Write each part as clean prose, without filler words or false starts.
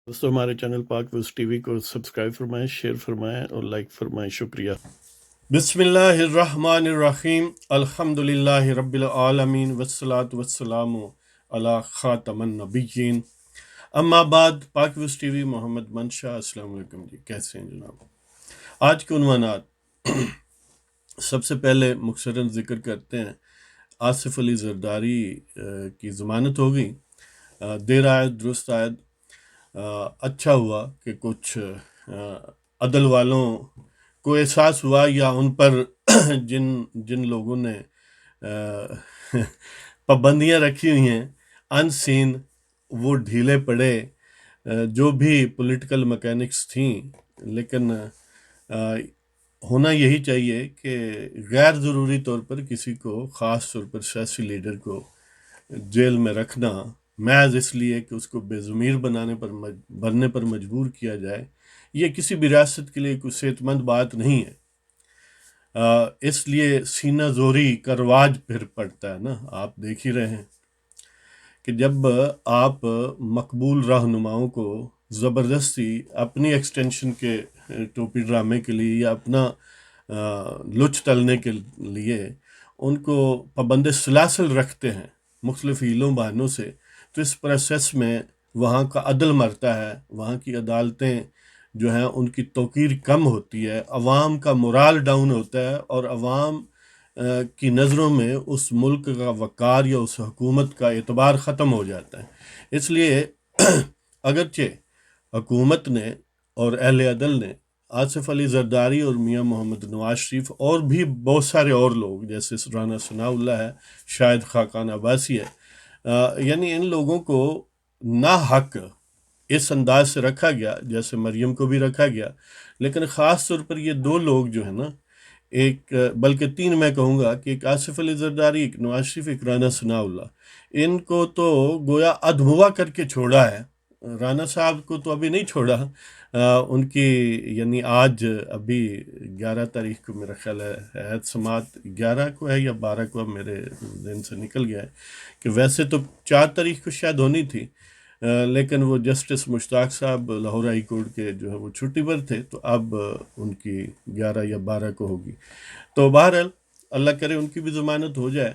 دوستو ہمارے چینل پاک ویوز ٹی وی کو سبسکرائب فرمائیں، شیئر فرمائیں اور لائک فرمائیں، شکریہ۔ بسم اللہ الرحمن الرحیم، الحمد للہ رب العالمین والصلاة والسلام علی خاتم النبیین، اما بعد۔ پاک ویوز ٹی وی، محمد منشا، السلام علیکم جی، کیسے ہیں جناب؟ آج کے عنوانات، سب سے پہلے مختصراً ذکر کرتے ہیں۔ آصف علی زرداری کی ضمانت ہو گئی، دیر آید درست آید۔ اچھا ہوا کہ کچھ عدل والوں کو احساس ہوا، یا ان پر جن لوگوں نے پابندیاں رکھی ہوئی ہیں ان سین، وہ ڈھیلے پڑے۔ جو بھی پولیٹیکل میکینکس تھیں، لیکن ہونا یہی چاہیے کہ غیر ضروری طور پر کسی کو، خاص طور پر سیاسی لیڈر کو جیل میں رکھنا محض اس لیے کہ اس کو بے ضمیر بننے پر مجبور کیا جائے، یہ کسی بھی ریاست کے لیے کوئی صحت مند بات نہیں ہے۔ اس لیے سینہ زوری کا رواج پھر پڑتا ہے نا۔ آپ دیکھ ہی رہے ہیں کہ جب آپ مقبول رہنماؤں کو زبردستی اپنی ایکسٹینشن کے ٹوپی ڈرامے کے لیے یا اپنا لچ تلنے کے لیے ان کو پابند سلاسل رکھتے ہیں مختلف ہیلوں بہانوں سے، تو اس پروسیس میں وہاں کا عدل مرتا ہے، وہاں کی عدالتیں جو ہیں ان کی توقیر کم ہوتی ہے، عوام کا مورال ڈاؤن ہوتا ہے، اور عوام کی نظروں میں اس ملک کا وقار یا اس حکومت کا اعتبار ختم ہو جاتا ہے۔ اس لیے اگرچہ حکومت نے اور اہل عدل نے آصف علی زرداری اور میاں محمد نواز شریف اور بھی بہت سارے اور لوگ جیسے رانا ثناء اللہ ہے، شاہد خاقان عباسی ہے، یعنی ان لوگوں کو ناحق اس انداز سے رکھا گیا جیسے مریم کو بھی رکھا گیا، لیکن خاص طور پر یہ دو لوگ جو ہیں نا، ایک بلکہ تین میں کہوں گا، کہ ایک آصف علی زرداری، ایک نواز شریف، ایک رانا ثناء اللہ، ان کو تو گویا ادھوا کر کے چھوڑا ہے۔ رانا صاحب کو تو ابھی نہیں چھوڑا، ان کی یعنی آج ابھی 11 تاریخ کو میرا خیال ہے سماعت 11 کو ہے یا 12 کو، اب میرے ذہن سے نکل گیا ہے، کہ ویسے تو 4 تاریخ کو شاید ہونی تھی، لیکن وہ جسٹس مشتاق صاحب لاہور ہائی کورٹ کے جو ہے وہ چھٹی پر تھے، تو اب ان کی 11 یا 12 کو ہوگی۔ تو بہرحال اللہ کرے ان کی بھی ضمانت ہو جائے۔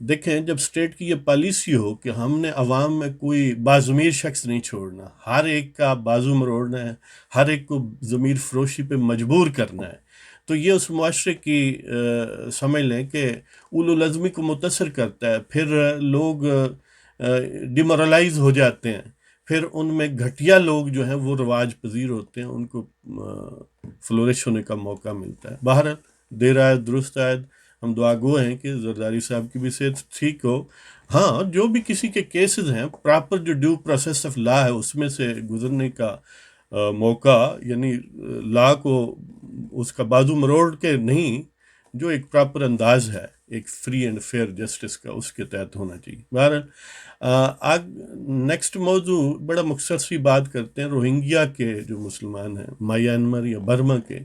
دیکھیں، جب اسٹیٹ کی یہ پالیسی ہو کہ ہم نے عوام میں کوئی باضمیر شخص نہیں چھوڑنا، ہر ایک کا بازو مروڑنا ہے، ہر ایک کو ضمیر فروشی پہ مجبور کرنا ہے، تو یہ اس معاشرے کی سمجھ لیں کہ اولو العزمی کو متاثر کرتا ہے۔ پھر لوگ ڈیمورلائز ہو جاتے ہیں، پھر ان میں گھٹیا لوگ جو ہیں وہ رواج پذیر ہوتے ہیں، ان کو فلورش ہونے کا موقع ملتا ہے۔ بہرحال دیر آید درست آید، ہم دعا گو ہیں کہ زرداری صاحب کی بھی صحت ٹھیک ہو۔ ہاں، جو بھی کسی کے کیسز ہیں، پراپر جو ڈیو پروسیس آف لا ہے اس میں سے گزرنے کا موقع، یعنی لا کو اس کا بازو مروڑ کے نہیں، جو ایک پراپر انداز ہے ایک فری اینڈ فیئر جسٹس کا، اس کے تحت ہونا چاہیے۔ بہرحال نیکسٹ موضوع بڑا مختصر سی بات کرتے ہیں۔ روہنگیا کے جو مسلمان ہیں، میانمار یا برما کے،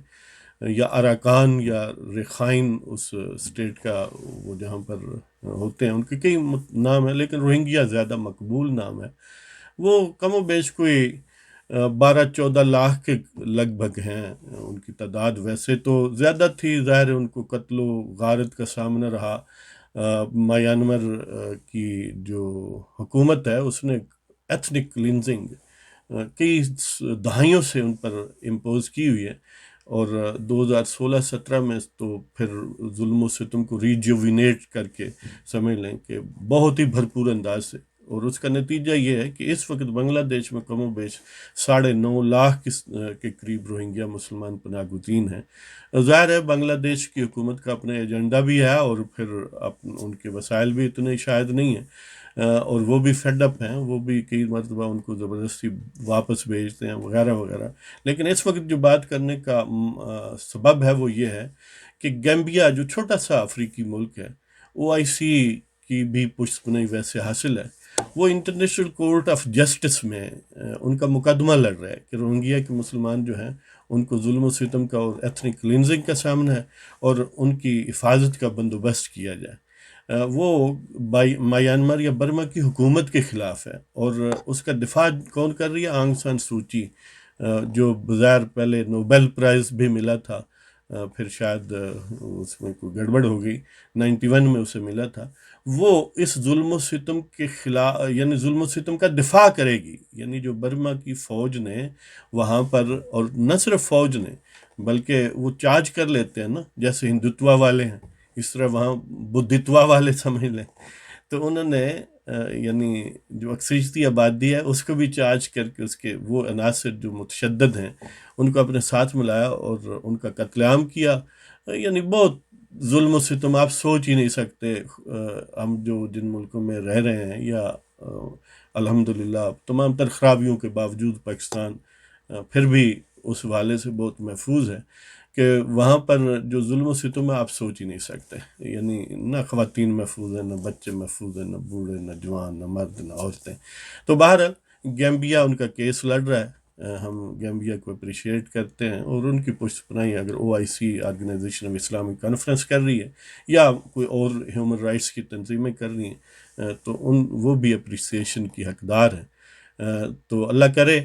یا اراکان یا رخائن اس اسٹیٹ کا، وہ جہاں پر ہوتے ہیں، ان کے کئی نام ہیں، لیکن روہنگیا زیادہ مقبول نام ہے۔ وہ کم و بیش کوئی 12-14 لاکھ کے لگ بھگ ہیں ان کی تعداد۔ ویسے تو زیادہ تھی، ظاہر ہے ان کو قتل و غارت کا سامنا رہا۔ میانمار کی جو حکومت ہے اس نے ایتھنک کلینزنگ کئی دہائیوں سے ان پر امپوز کی ہوئی ہے، اور 2016-17 میں تو پھر ظلم و ستم کو ریجوینیٹ کر کے سمجھ لیں کہ بہت ہی بھرپور انداز سے، اور اس کا نتیجہ یہ ہے کہ اس وقت بنگلہ دیش میں کم و بیش 9.5 لاکھ کے قریب روہنگیا مسلمان پناہ گزین ہیں۔ ظاہر ہے بنگلہ دیش کی حکومت کا اپنا ایجنڈا بھی ہے، اور پھر ان کے وسائل بھی اتنے شاید نہیں ہیں، اور وہ بھی فیڈ اپ ہیں، وہ بھی کئی مرتبہ ان کو زبردستی واپس بھیجتے ہیں وغیرہ وغیرہ۔ لیکن اس وقت جو بات کرنے کا سبب ہے وہ یہ ہے کہ گیمبیا جو چھوٹا سا افریقی ملک ہے، OIC کی بھی پشت پناہی ویسے حاصل ہے، وہ انٹرنیشنل کورٹ آف جسٹس میں ان کا مقدمہ لڑ رہا ہے کہ روہنگیا کے مسلمان جو ہیں ان کو ظلم و ستم کا اور ایتھنک کلینزنگ کا سامنا ہے، اور ان کی حفاظت کا بندوبست کیا جائے۔ وہ میانمار یا برما کی حکومت کے خلاف ہے، اور اس کا دفاع کون کر رہی ہے؟ آنگ سان سوچی، جو بظاہر پہلے نوبیل پرائز بھی ملا تھا، پھر شاید اس میں کوئی گڑبڑ ہو گئی، 91 میں اسے ملا تھا۔ وہ اس ظلم و ستم کے خلاف، یعنی ظلم و ستم کا دفاع کرے گی، یعنی جو برما کی فوج نے وہاں پر، اور نہ صرف فوج نے بلکہ وہ چارج کر لیتے ہیں نا، جیسے ہندوتوا والے ہیں اس طرح وہاں بدھتوا والے سمجھ لیں، تو انہوں نے یعنی جو اکثریتی آبادی ہے اس کو بھی چارج کر کے اس کے وہ عناصر جو متشدد ہیں ان کو اپنے ساتھ ملایا اور ان کا قتل عام کیا۔ یعنی بہت ظلم و ستم آپ سوچ ہی نہیں سکتے۔ ہم جو جن ملکوں میں رہ رہے ہیں، یا الحمدللہ تمام تر خرابیوں کے باوجود پاکستان پھر بھی اس حوالے سے بہت محفوظ ہے کہ وہاں پر جو ظلم و ستم ہے آپ سوچ ہی نہیں سکتے۔ یعنی نہ خواتین محفوظ ہیں، نہ بچے محفوظ ہیں، نہ بوڑھے، نہ جوان، نہ مرد، نہ عورتیں۔ تو بہرحال گیمبیا ان کا کیس لڑ رہا ہے، ہم گیمبیا کو اپریشیٹ کرتے ہیں، اور ان کی پشت پناہی اگر OIC organisation of Islamic conference کر رہی ہے یا کوئی اور ہیومن رائٹس کی تنظیمیں کر رہی ہیں تو وہ بھی اپریسیشن کی حقدار ہیں۔ تو اللہ کرے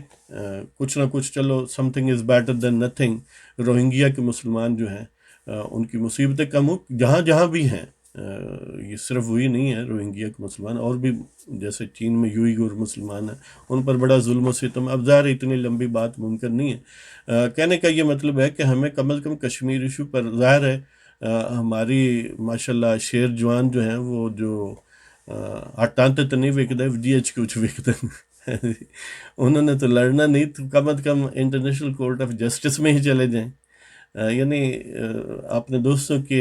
کچھ نہ کچھ، چلو some thing is better than nothing. Rohingya کے مسلمان جو ہیں ان کی مصیبتیں کم ہو جہاں جہاں بھی ہیں، یہ صرف وہی نہیں ہے روہنگیا کے مسلمان، اور بھی جیسے چین میں یوئیغور مسلمان ہیں، ان پر بڑا ظلم و ستم۔ اب ظاہر اتنی لمبی بات ممکن نہیں ہے، کہنے کا یہ مطلب ہے کہ ہمیں کم از کم کشمیر ایشو پر، ظاہر ہے ہماری ماشاءاللہ شیر جوان جو ہیں، وہ جو ہٹانتے تو نہیں وکتے GH کچھ وکتے انہوں نے تو لڑنا نہیں، تو کم از کم انٹرنیشنل کورٹ آف جسٹس میں ہی چلے جائیں۔ یعنی اپنے دوستوں کے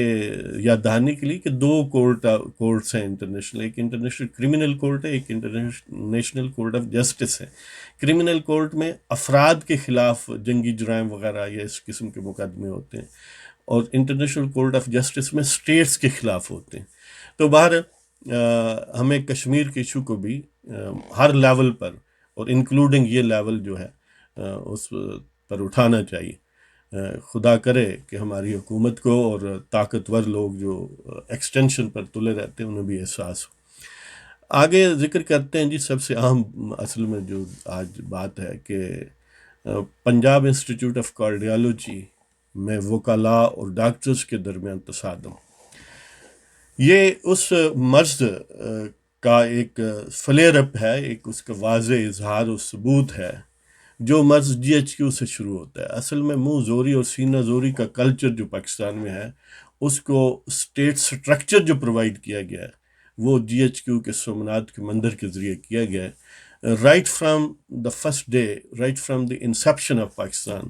یاد دہانی کے لیے کہ 2 کورٹس ہیں انٹرنیشنل، ایک انٹرنیشنل کرمنل کورٹ ہے، ایک انٹرنیشنل کورٹ آف جسٹس ہے۔ کرمنل کورٹ میں افراد کے خلاف جنگی جرائم وغیرہ یا اس قسم کے مقدمے ہوتے ہیں، اور انٹرنیشنل کورٹ آف جسٹس میں سٹیٹس کے خلاف ہوتے ہیں۔ تو باہر ہمیں کشمیر کے ایشو کو بھی ہر لیول پر، اور انکلوڈنگ یہ لیول جو ہے اس پر اٹھانا چاہیے۔ خدا کرے کہ ہماری حکومت کو اور طاقتور لوگ جو ایکسٹینشن پر تلے رہتے ہیں انہیں بھی احساس ہو۔ آگے ذکر کرتے ہیں جی، سب سے اہم اصل میں جو آج بات ہے کہ پنجاب انسٹیٹیوٹ آف کارڈیالوجی میں وکلاء اور ڈاکٹرز کے درمیان تصادم۔ یہ اس مرض کا ایک فلیئر اپ ہے، ایک اس کا واضح اظہار و ثبوت ہے جو مرض GHQ سے شروع ہوتا ہے۔ اصل میں منہ زوری اور سینہ زوری کا کلچر جو پاکستان میں ہے، اس کو اسٹیٹ سٹرکچر جو پرووائڈ کیا گیا ہے وہ GHQ کے سومناتھ کے مندر کے ذریعے کیا گیا ہے، right from the first day, right from the inception of Pakistan.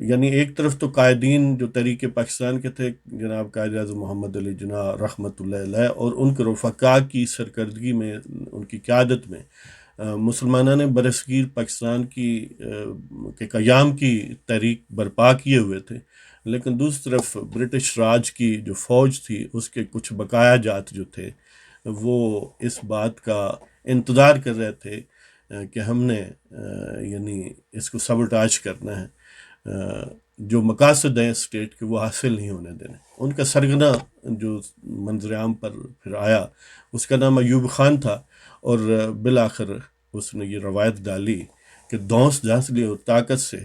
یعنی ایک طرف تو قائدین جو تحریک پاکستان کے تھے، جناب قائد اعظم محمد علی جناح رحمۃ اللہ علیہ اور ان کے رفقا کی سرکردگی میں، ان کی قیادت میں مسلمانوں نے برصغیر پاکستان کے قیام کی تحریک برپا کیے ہوئے تھے، لیکن دوسری طرف برٹش راج کی جو فوج تھی اس کے کچھ بقایا جات جو تھے وہ اس بات کا انتظار کر رہے تھے کہ ہم نے یعنی اس کو سبوٹاج کرنا ہے، جو مقاصد ہیں اسٹیٹ کے وہ حاصل نہیں ہونے دینے۔ ان کا سرگنا جو منظر عام پر پھر آیا اس کا نام ایوب خان تھا، اور بالآخر اس نے یہ روایت ڈالی کہ دھونس دھانسلی اور طاقت سے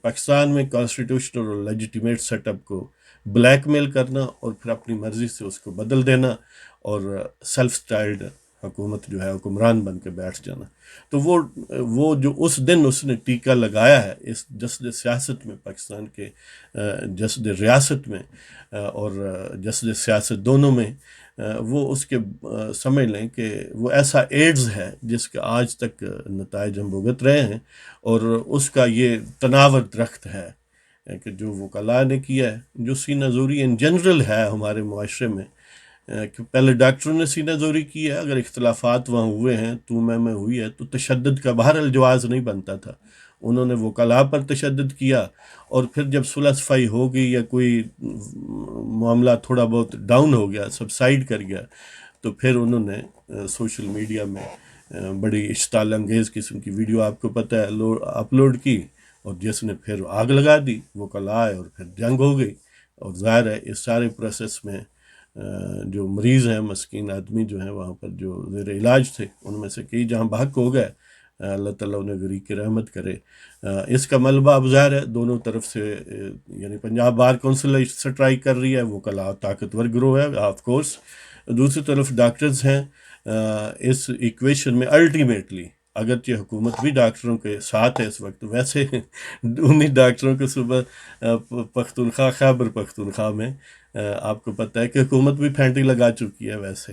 پاکستان میں کانسٹیٹیوشنل اور لیجیٹیمیٹ سیٹ اپ کو بلیک میل کرنا اور پھر اپنی مرضی سے اس کو بدل دینا، اور سیلف سٹائلڈ حکومت جو ہے حکمران بن کے بیٹھ جانا۔ تو وہ جو اس دن اس نے ٹیکہ لگایا ہے اس جسد سیاست میں، پاکستان کے جسد ریاست میں اور جسد سیاست دونوں میں، وہ اس کے سمجھ لیں کہ وہ ایسا ایڈز ہے جس کا آج تک نتائج ہم بھگت رہے ہیں، اور اس کا یہ تناور درخت ہے کہ جو وکلاء نے کیا ہے، جو سینہ زوری ان جنرل ہے ہمارے معاشرے میں، کہ پہلے ڈاکٹروں نے سینہ زوری کی ہے، اگر اختلافات وہاں ہوئے ہیں تو میں ہوئی ہے تو تشدد کا بہرحال جواز نہیں بنتا تھا، انہوں نے وکلاء پر تشدد کیا، اور پھر جب صلح صفائی ہو گئی یا کوئی معاملہ تھوڑا بہت ڈاؤن ہو گیا، سبسائڈ کر گیا، تو پھر انہوں نے سوشل میڈیا میں بڑی اشتعال انگیز قسم کی ویڈیو آپ کو پتہ ہے اپلوڈ کی، اور جس نے پھر آگ لگا دی وکلاء، اور پھر جنگ ہو گئی۔ اور ظاہر ہے اس سارے پروسیس میں جو مریض ہیں، مسکین آدمی جو ہیں وہاں پر جو زیر علاج تھے، ان میں سے کئی جہاں بحق ہو گئے، اللہ تعالیٰ انہیں غریق کی رحمت کرے۔ اس کا ملبہ اب ظاہر ہے دونوں طرف سے، یعنی پنجاب بار کونسل اسٹرائک کر رہی ہے، وہ کلا طاقتور گروہ ہے آف کورس، دوسری طرف ڈاکٹرز ہیں اس ایکویشن میں الٹیمیٹلی، اگرچہ حکومت بھی ڈاکٹروں کے ساتھ ہے اس وقت، ویسے انہی ڈاکٹروں کو صبح پختونخوا، خیبر پختونخوا میں آپ کو پتہ ہے کہ حکومت بھی پھینٹی لگا چکی ہے ویسے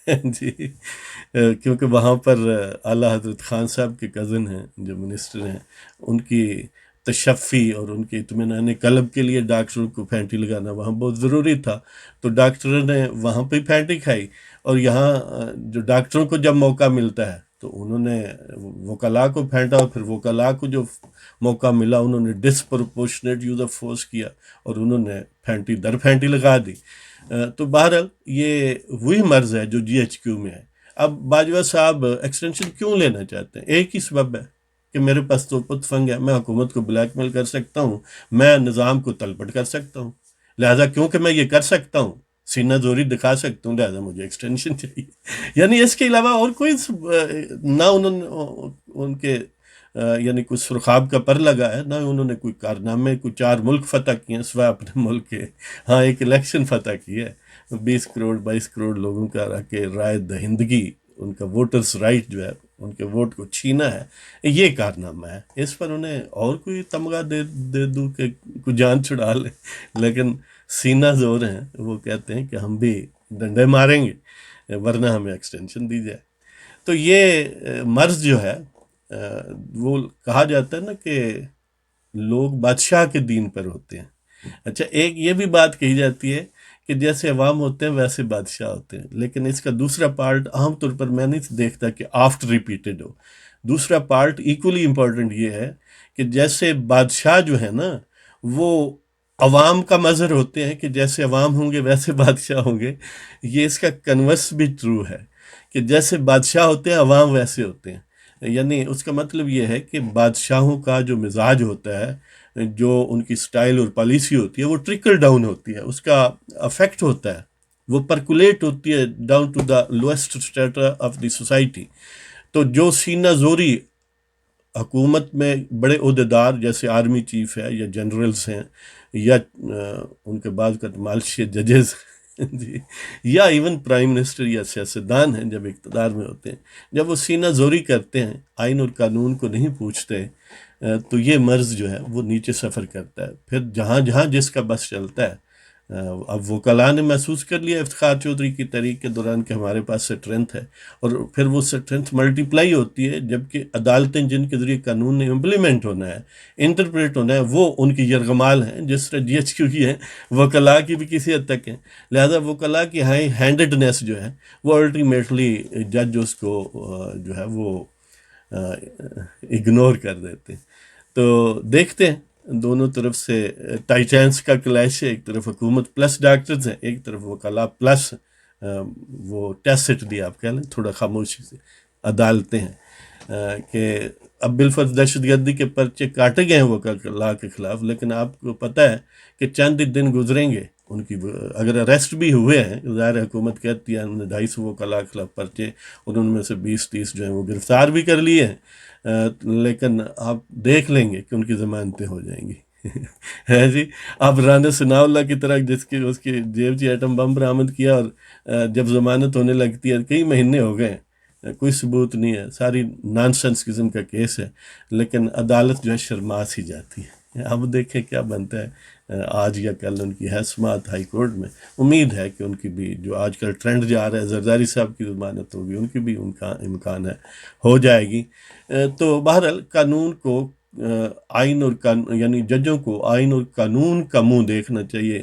جی، کیونکہ وہاں پر اعلیٰ حضرت خان صاحب کے کزن ہیں جو منسٹر ہیں، ان کی تشفی اور ان کے اطمینان قلب کے لیے ڈاکٹروں کو پھینٹی لگانا وہاں بہت ضروری تھا، تو ڈاکٹروں نے وہاں پہ پھینٹی کھائی، اور یہاں جو ڈاکٹروں کو جب موقع ملتا ہے تو انہوں نے وکلاء کو پھینٹا، اور پھر وکلاء کو جو موقع ملا انہوں نے ڈسپرپورشنیٹ یوز آف فورس کیا اور انہوں نے پھینٹی در پھینٹی لگا دی۔ تو بہرحال یہ وہی مرض ہے جو جی ایچ کیو میں ہے۔ اب باجوہ صاحب ایکسٹینشن کیوں لینا چاہتے ہیں؟ ایک ہی سبب ہے کہ میرے پاس تو پت فنگ ہے، میں حکومت کو بلیک میل کر سکتا ہوں، میں نظام کو تلپٹ کر سکتا ہوں، لہٰذا کیونکہ میں یہ کر سکتا ہوں، سینہ زوری دکھا سکتا ہوں، لہٰذا مجھے ایکسٹینشن چاہیے۔ یعنی اس کے علاوہ اور کوئی نہ انہوں نے ان کے یعنی کوئی سرخاب کا پر لگا ہے، نہ انہوں نے کوئی کارنامے، کوئی 4 ملک فتح کیے ہیں سوائے اپنے ملک کے، ہاں ایک الیکشن فتح کی ہے 20 کروڑ 22 کروڑ لوگوں کا کہ رائے دہندگی، ان کا ووٹرز رائٹ جو ہے، ان کے ووٹ کو چھینا ہے، یہ کارنامہ ہے۔ اس پر انہیں اور کوئی تمغہ دے دوں کہ کوئی جان چھڑا لے، لیکن سینہ زور ہیں، وہ کہتے ہیں کہ ہم بھی ڈنڈے ماریں گے ورنہ ہمیں ایکسٹینشن دی جائے۔ تو یہ مرض جو ہے وہ کہا جاتا ہے نا کہ لوگ بادشاہ کے دین پر ہوتے ہیں۔ اچھا، ایک یہ بھی بات کہی جاتی ہے کہ جیسے عوام ہوتے ہیں ویسے بادشاہ ہوتے ہیں، لیکن اس کا دوسرا پارٹ عام طور پر میں نہیں دیکھتا کہ آفٹ ریپیٹڈ ہو۔ دوسرا پارٹ ایکولی امپورٹنٹ یہ ہے کہ جیسے بادشاہ جو ہے نا وہ عوام کا مظہر ہوتے ہیں، کہ جیسے عوام ہوں گے ویسے بادشاہ ہوں گے، یہ اس کا کنورس بھی ٹرو ہے کہ جیسے بادشاہ ہوتے ہیں عوام ویسے ہوتے ہیں۔ یعنی اس کا مطلب یہ ہے کہ بادشاہوں کا جو مزاج ہوتا ہے، جو ان کی سٹائل اور پالیسی ہوتی ہے، وہ ٹرکل ڈاؤن ہوتی ہے، اس کا افیکٹ ہوتا ہے، وہ پرکولیٹ ہوتی ہے down to the lowest strata of the society. تو جو سینہ زوری حکومت میں بڑے عہدیدار جیسے آرمی چیف ہے یا جنرلز ہیں یا ان کے بعد کا مالشی ججز جی، یا ایون پرائم منسٹر یا سیاستدان ہیں، جب اقتدار میں ہوتے ہیں، جب وہ سینہ زوری کرتے ہیں، آئین اور قانون کو نہیں پوچھتے، تو یہ مرض جو ہے وہ نیچے سفر کرتا ہے، پھر جہاں جہاں جس کا بس چلتا ہے۔ اب وکلاء نے محسوس کر لیا افتخار چودھری کی تحریک کے دوران کہ ہمارے پاس اسٹرینتھ ہے، اور پھر وہ اسٹرینتھ ملٹی پلائی ہوتی ہے، جبکہ عدالتیں جن کے ذریعے قانون نے امپلیمنٹ ہونا ہے، انٹرپریٹ ہونا ہے، وہ ان کی یرغمال ہیں، جس طرح جی ایچ کیو کی ہیں، وکلاء کی بھی کسی حد تک ہیں، لہذا وکلاء کی ہائی ہینڈڈنیس جو ہے وہ الٹیمیٹلی جج اس کو جو ہے وہ اگنور کر دیتے ہیں۔ تو دیکھتے ہیں دونوں طرف سے ٹائٹینس کا کلیش ہے، ایک طرف حکومت پلس ڈاکٹرز ہیں، ایک طرف وکلاء پلس وہ ٹیسٹ آپ کہہ لیں تھوڑا خاموشی سے عدالتیں ہیں، کہ اب بالفرض دہشت گردی کے پرچے کاٹے گئے ہیں وکلاء کے خلاف، لیکن آپ کو پتہ ہے کہ چند دن گزریں گے ان کی، اگر اریسٹ بھی ہوئے ہیں، ظاہر حکومت کہتی ہے انہوں نے 250 وکلاء کے خلاف پرچے، اور ان میں سے 20-30 جو ہیں وہ گرفتار بھی کر لیے ہیں، لیکن آپ دیکھ لیں گے کہ ان کی ضمانتیں ہو جائیں گی ہے جی۔ اب رانا ثناء اللہ کی طرح جس کی اس کی جیب ایٹم بم برآمد کیا، اور جب ضمانت ہونے لگتی ہے کئی مہینے ہو گئے، کوئی ثبوت نہیں ہے، ساری نانسنس قسم کا کیس ہے، لیکن عدالت جو ہے شرما سی جاتی ہے۔ اب دیکھیں کیا بنتا ہے، آج یا کل ان کی ہے سماعت ہائی کورٹ میں، امید ہے کہ ان کی بھی جو آج کل ٹرینڈ جا رہا ہے زرداری صاحب کی ضمانت ہوگی، ان کی بھی امکان ہے ہو جائے گی۔ تو بہرحال قانون کو آئین اور یعنی ججوں کو آئین اور قانون کا منہ دیکھنا چاہیے،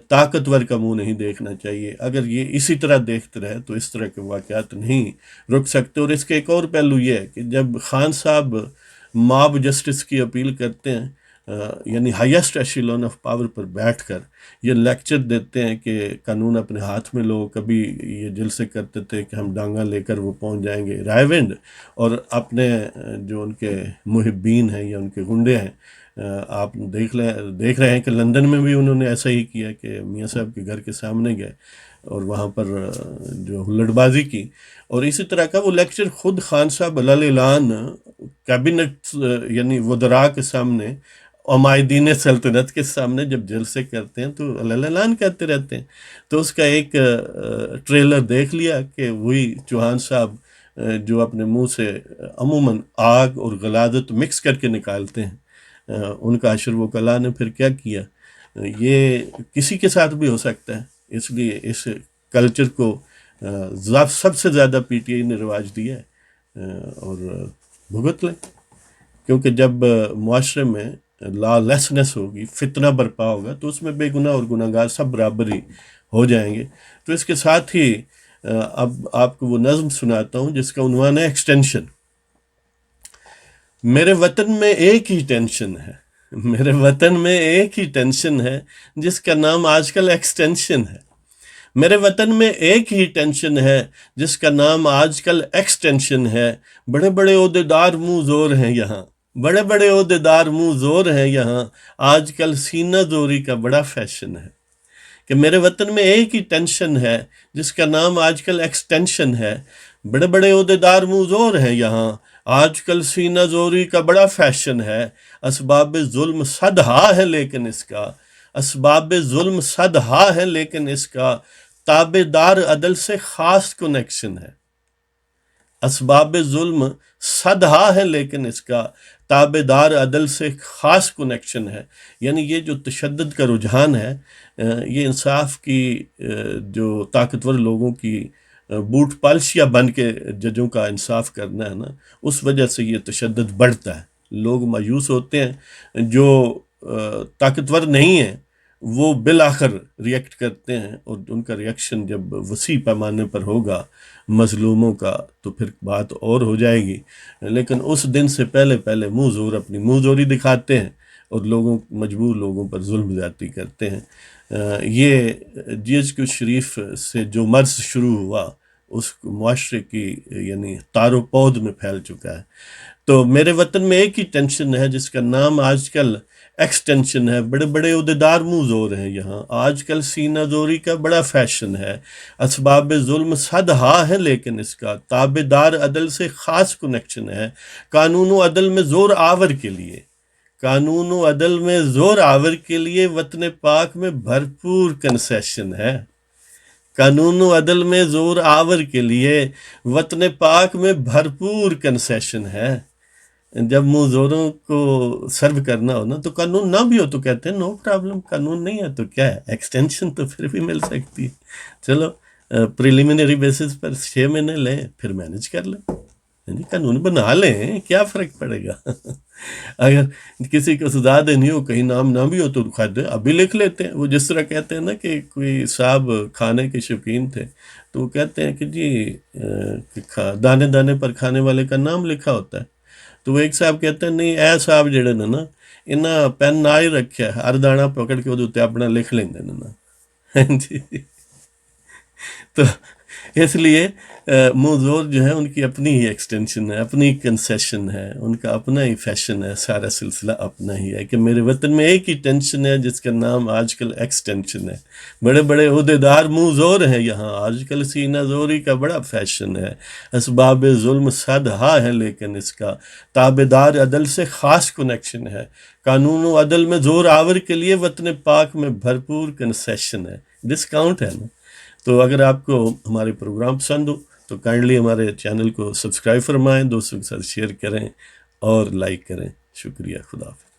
طاقتور کا منہ نہیں دیکھنا چاہیے۔ اگر یہ اسی طرح دیکھتے رہے تو اس طرح کے واقعات نہیں رک سکتے۔ اور اس کے ایک اور پہلو یہ ہے کہ جب خان صاحب ماب جسٹس کی اپیل کرتے ہیں، یعنی ہائیسٹ ایشیلون آف پاور پر بیٹھ کر یہ لیکچر دیتے ہیں کہ قانون اپنے ہاتھ میں لو، کبھی یہ جلسے کرتے تھے کہ ہم ڈانگا لے کر وہ پہنچ جائیں گے رائے ونڈ، اور اپنے جو ان کے محبین ہیں یا ان کے گنڈے ہیں، آپ دیکھ رہے ہیں کہ لندن میں بھی انہوں نے ایسا ہی کیا کہ میاں صاحب کے گھر کے سامنے گئے، اور وہاں پر جو ہلڑ بازی کی، اور اسی طرح کا وہ لیکچر خود خان صاحب علل اعلان کابینٹ یعنی وزراء کے سامنے، عمائدین سلطنت کے سامنے جب جلسے کرتے ہیں تو علل اعلان کہتے رہتے ہیں۔ تو اس کا ایک ٹریلر دیکھ لیا کہ وہی چوہان صاحب جو اپنے منہ سے عموماً آگ اور غلاظت مکس کر کے نکالتے ہیں، ان کا حشر و کلا نے پھر کیا کیا۔ یہ کسی کے ساتھ بھی ہو سکتا ہے، اس لیے اس کلچر کو سب سے زیادہ پی ٹی آئی نے رواج دیا ہے، اور بھگت لیں، کیونکہ جب معاشرے میں لا لیسنس ہوگی، فتنہ برپا ہوگا، تو اس میں بے گناہ اور گناہ گار سب برابر ہی ہو جائیں گے۔ تو اس کے ساتھ ہی اب آپ کو وہ نظم سناتا ہوں جس کا عنوان ہے ایکسٹینشن۔ میرے وطن میں ایک ہی ٹینشن ہے، میرے وطن میں ایک ہی ٹینشن ہے جس کا نام آج کل ایکسٹینشن ہے۔ میرے وطن میں ایک ہی ٹینشن ہے جس کا نام آج کل ایکسٹینشن ہے۔ بڑے بڑے عہدیدار منہ زور ہیں یہاں، بڑے بڑے عہدیدار منہ زور ہیں یہاں، آج کل سینہ زوری کا بڑا فیشن ہے۔ کہ میرے وطن میں ایک ہی ٹینشن ہے جس کا نام آج کل ایکسٹینشن ہے۔ بڑے بڑے عہدیدار منہ زور ہیں یہاں، آج کل سینہ زوری کا بڑا فیشن ہے۔ اسباب ظلم صد ہا ہے لیکن اس کا، اسباب ظلم صد ہا ہے لیکن اس کا تابع دار عدل سے خاص کنیکشن ہے۔ اسباب ظلم صد ہا ہے لیکن اس کا تابع دار عدل سے خاص کنیکشن ہے۔ یعنی یہ جو تشدد کا رجحان ہے، یہ انصاف کی جو طاقتور لوگوں کی بوٹ پالشیاں بن کے ججوں کا انصاف کرنا ہے نا، اس وجہ سے یہ تشدد بڑھتا ہے۔ لوگ مایوس ہوتے ہیں، جو طاقتور نہیں ہیں وہ بالآخر ریئیکٹ کرتے ہیں، اور ان کا ریئیکشن جب وسیع پیمانے پر ہوگا مظلوموں کا تو پھر بات اور ہو جائے گی۔ لیکن اس دن سے پہلے پہلے منہ زور اپنی منہ زوری دکھاتے ہیں اور مجبور لوگوں پر ظلم زیادتی کرتے ہیں۔ یہ جی ایچ کیو شریف سے جو مرض شروع ہوا اس معاشرے کی یعنی تار و پود میں پھیل چکا ہے۔ تو میرے وطن میں ایک ہی ٹینشن ہے جس کا نام آج کل ایکسٹینشن ہے۔ بڑے بڑے عہدیدار منہ زور ہیں یہاں، آج کل سینہ زوری کا بڑا فیشن ہے۔ اسباب ظلم صد ہا ہے لیکن اس کا تابع دار عدل سے خاص کنیکشن ہے۔ قانون و عدل میں زور آور کے لیے، قانون و عدل میں زور آور کے لیے وطن پاک میں بھرپور کنسیشن ہے۔ قانون و عدل میں زور آور کے لیے وطن پاک میں بھرپور کنسیشن ہے۔ جب منہ زوروں کو سرو کرنا ہو نا تو قانون نہ بھی ہو تو کہتے ہیں نو پرابلم، قانون نہیں ہے تو کیا ہے، ایکسٹینشن تو پھر بھی مل سکتی ہے، چلو پریلیمنری بیسس پر 6 مہینے لیں پھر مینج کر لیں، یعنی قانون بنا لیں، کیا فرق پڑے گا۔ اگر کسی کو سزا دینی ہو کہیں نام نہ بھی ہو تو خود ابھی لکھ لیتے ہیں۔ وہ جس طرح کہتے ہیں نا کہ کوئی صاحب کھانے کے شوقین تھے تو وہ کہتے ہیں کہ جی دانے دانے پر کھانے والے کا نام لکھا ہوتا ہے، تو وہ ایک صاحب کہتے ہیں نہیں اے صاحب جڑے نا انہاں پین نہ ہی رکھیا ہے، ہر دانا پکڑ کے وہ اپنا لکھ لیں گے نا جی۔ تو اس لیے منہ زور جو ہے ان کی اپنی ہی ایکسٹینشن ہے، اپنی کنسیشن ہے، ان کا اپنا ہی فیشن ہے، سارا سلسلہ اپنا ہی ہے کہ میرے وطن میں ایک ہی ٹینشن ہے جس کا نام آج کل ایکسٹینشن ہے۔ بڑے بڑے عہدیدار منہ زور ہیں یہاں، آج کل سینہ زوری کا بڑا فیشن ہے۔ اسباب ظلم صد ہا ہے لیکن اس کا تابع دار عدل سے خاص کنیکشن ہے۔ قانون و عدل میں زور آور کے لیے وطن پاک میں بھرپور کنسیشن ہے، ڈسکاؤنٹ ہے نا۔ تو اگر آپ کو ہمارے پروگرام پسند ہو تو کائنڈلی ہمارے چینل کو سبسکرائب فرمائیں، دوستوں کے ساتھ شیئر کریں اور لائک کریں۔ شکریہ، خدا حافظ۔